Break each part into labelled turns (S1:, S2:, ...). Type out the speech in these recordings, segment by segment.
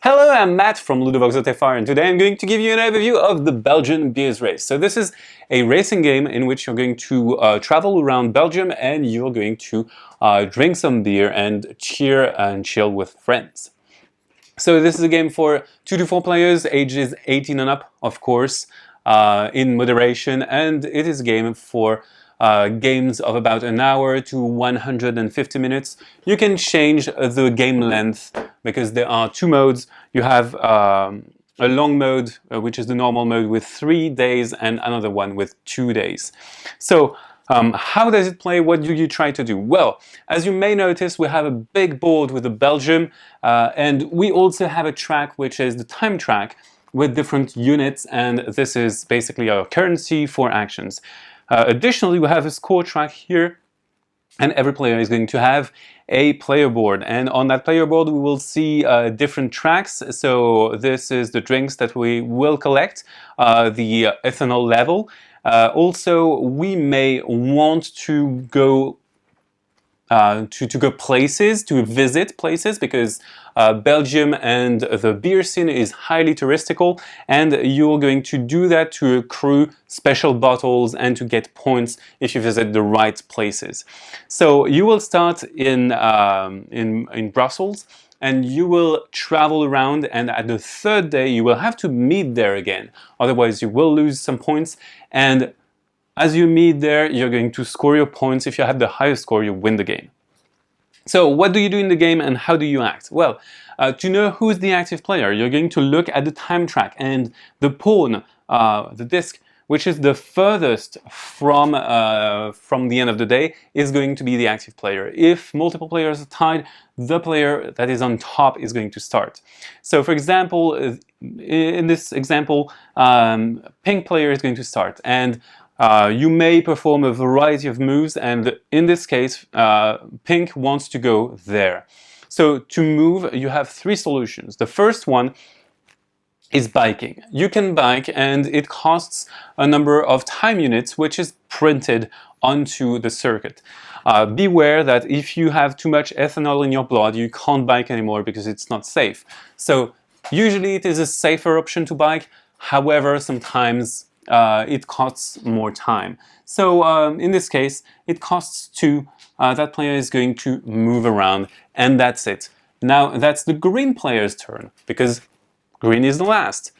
S1: Hello, I'm Matt from Ludo-Chrono, and today I'm going to give you an overview of the Belgian Beers Race. So this is a racing game in which you're going to travel around Belgium and you're going to drink some beer and cheer and chill with friends. So this is a game for 2 to 4 players, ages 18 and up, of course, in moderation, and it is a game for games of about an hour to 150 minutes. You can change the game length because there are 2 modes. You have a long mode, which is the normal mode with 3 days, and another one with 2 days. So how does it play? What do you try to do? Well, as you may notice, we have a big board with a Belgium, and we also have a track which is the time track with different units, and this is basically our currency for actions. Additionally, we have a score track here, and every player is going to have a player board, and on that player board we will see different tracks. So this is the drinks that we will collect, the ethanol level. Also, we may want to go places, to visit places, because Belgium and the beer scene is highly touristical, and you're going to do that to accrue special bottles and to get points if you visit the right places. So you will start in Brussels, and you will travel around, and at the 3rd day you will have to meet there again, otherwise you will lose some points. And as you meet there, you're going to score your points. If you have the highest score, you win the game. So what do you do in the game and how do you act? Well, to know who's the active player, you're going to look at the time track, and the pawn, the disc, which is the furthest from the end of the day, is going to be the active player. If multiple players are tied, the player that is on top is going to start. So for example, in this example, pink player is going to start, and you may perform a variety of moves, and in this case, pink wants to go there. So to move, you have 3 solutions. The first one is biking. You can bike, and it costs a number of time units, which is printed onto the circuit. Beware that if you have too much ethanol in your blood, you can't bike anymore because it's not safe. So usually it is a safer option to bike. However, sometimes it costs more time. So in this case, it costs 2. That player is going to move around, and that's it. Now that's the green player's turn, because green is the last.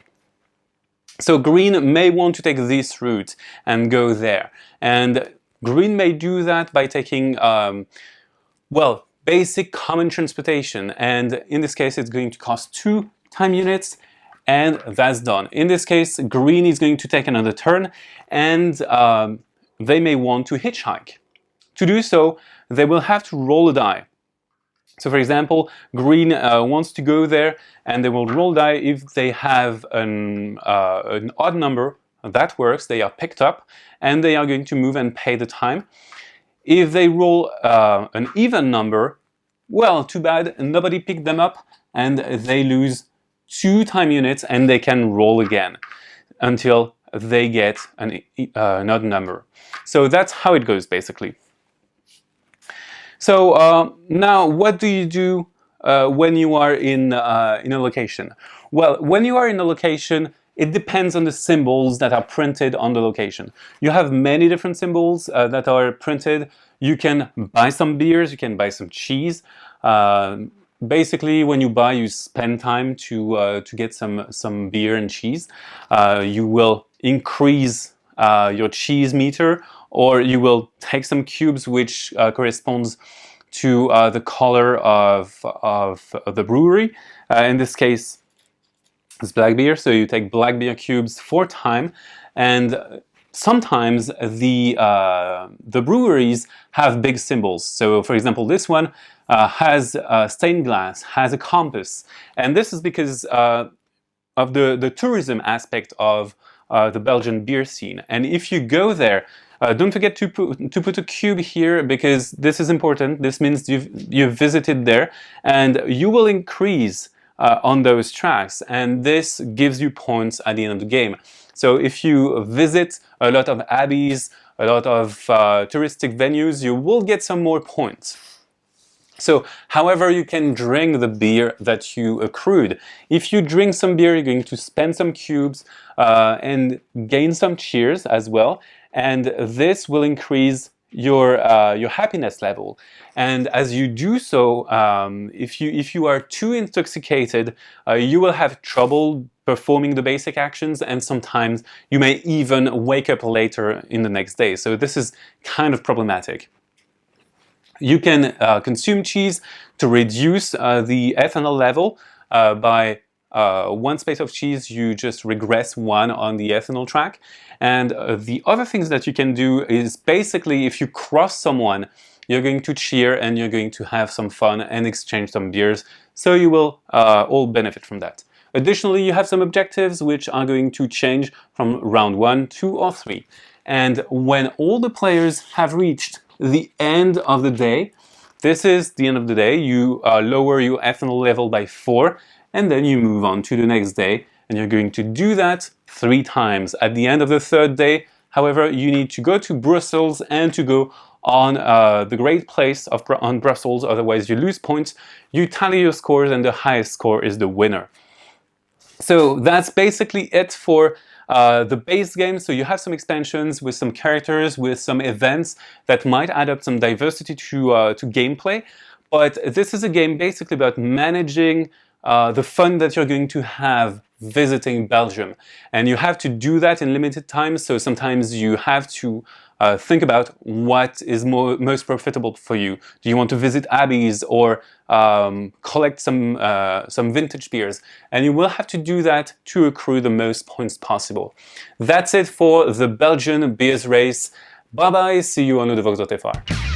S1: So green may want to take this route and go there. And green may do that by taking, well, basic common transportation. And in this case, it's going to cost 2 time units, and that's done. In this case, green is going to take another turn, and they may want to hitchhike. To do so, they will have to roll a die. So for example, green wants to go there, and they will roll die. If they have an odd number, that works, they are picked up, and they are going to move and pay the time. If they roll an even number, well, too bad, nobody picked them up, and they lose 2 time units, and they can roll again until they get an odd number. So that's how it goes, basically. So now, what do you do when you are in a location? Well, when you are in a location, it depends on the symbols that are printed on the location. You have many different symbols that are printed. You can buy some beers, you can buy some cheese. Basically, when you buy, you spend time to get some beer and cheese. You will increase your cheese meter, or you will take some cubes which corresponds to the color of the brewery. In this case, it's black beer, so you take black beer cubes for time, and sometimes the breweries have big symbols. So for example, this one has stained glass, has a compass, and this is because of the tourism aspect of the Belgian beer scene. And if you go there, don't forget to put a cube here, because this is important. This means you've visited there, and you will increase on those tracks, and this gives you points at the end of the game. So if you visit a lot of abbeys, a lot of touristic venues, you will get some more points. So, however, you can drink the beer that you accrued. If you drink some beer, you're going to spend some cubes and gain some cheers as well, and this will increase your happiness level. And as you do so, if you are too intoxicated, you will have trouble performing the basic actions, and sometimes you may even wake up later in the next day. So this is kind of problematic. You can consume cheese to reduce the ethanol level by one space of cheese, you just regress one on the ethanol track. And the other things that you can do is basically if you cross someone, you're going to cheer and you're going to have some fun and exchange some beers. So you will all benefit from that. Additionally, you have some objectives which are going to change from round 1, 2, or 3. And when all the players have reached the end of the day, this is the end of the day, you lower your ethanol level by 4, and then you move on to the next day, and you're going to do that 3 times. At the end of the 3rd day, however, you need to go to Brussels and to go on the great place on Brussels, otherwise you lose points. You tally your scores, and the highest score is the winner. So that's basically it for the base game. So you have some expansions with some characters, with some events that might add up some diversity to gameplay. But this is a game basically about managing the fun that you're going to have visiting Belgium. And you have to do that in limited time, so sometimes you have to think about what is most profitable for you. Do you want to visit abbeys or collect some vintage beers? And you will have to do that to accrue the most points possible. That's it for the Belgian Beers Race. Bye bye, see you on ludo.fr.